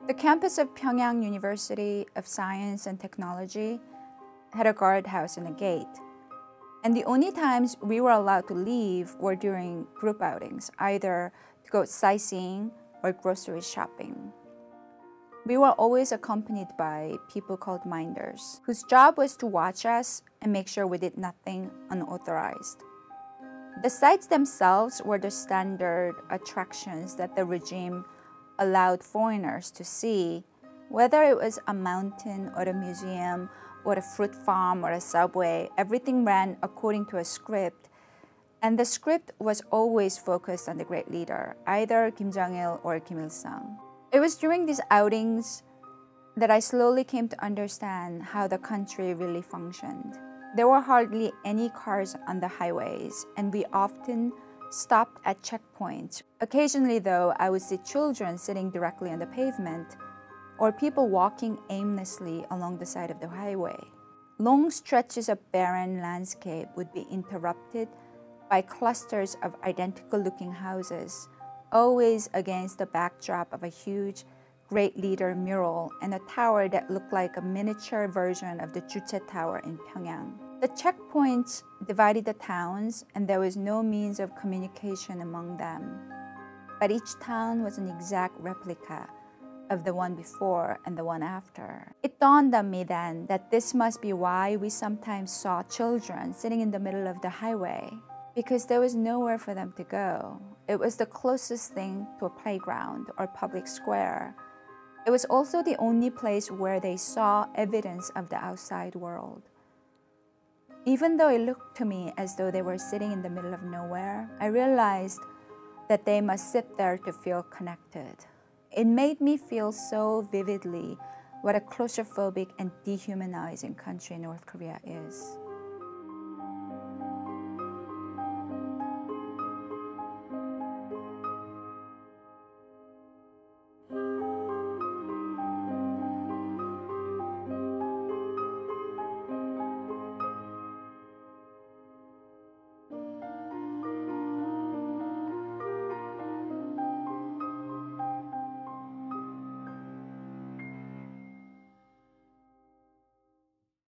The campus of Pyongyang University of Science and Technology had a guardhouse and a gate. And the only times we were allowed to leave were during group outings, either to go sightseeing or grocery shopping. We were always accompanied by people called minders, whose job was to watch us and make sure we did nothing unauthorized. The sites themselves were the standard attractions that the regime allowed foreigners to see, whether it was a mountain or a museum or a fruit farm or a subway. Everything ran according to a script, and the script was always focused on the great leader, either Kim Jong-il or Kim Il-sung. It was during these outings that I slowly came to understand how the country really functioned. There were hardly any cars on the highways, and we often stopped at checkpoints. Occasionally, though, I would see children sitting directly on the pavement or people walking aimlessly along the side of the highway. Long stretches of barren landscape would be interrupted by clusters of identical-looking houses, always against the backdrop of a huge Great Leader mural and a tower that looked like a miniature version of the Juche Tower in Pyongyang. The checkpoints divided the towns, and there was no means of communication among them. But each town was an exact replica of the one before and the one after. It dawned on me then that this must be why we sometimes saw children sitting in the middle of the highway, because there was nowhere for them to go. It was the closest thing to a playground or public square. It was also the only place where they saw evidence of the outside world. Even though it looked to me as though they were sitting in the middle of nowhere, I realized that they must sit there to feel connected. It made me feel so vividly what a claustrophobic and dehumanizing country North Korea is.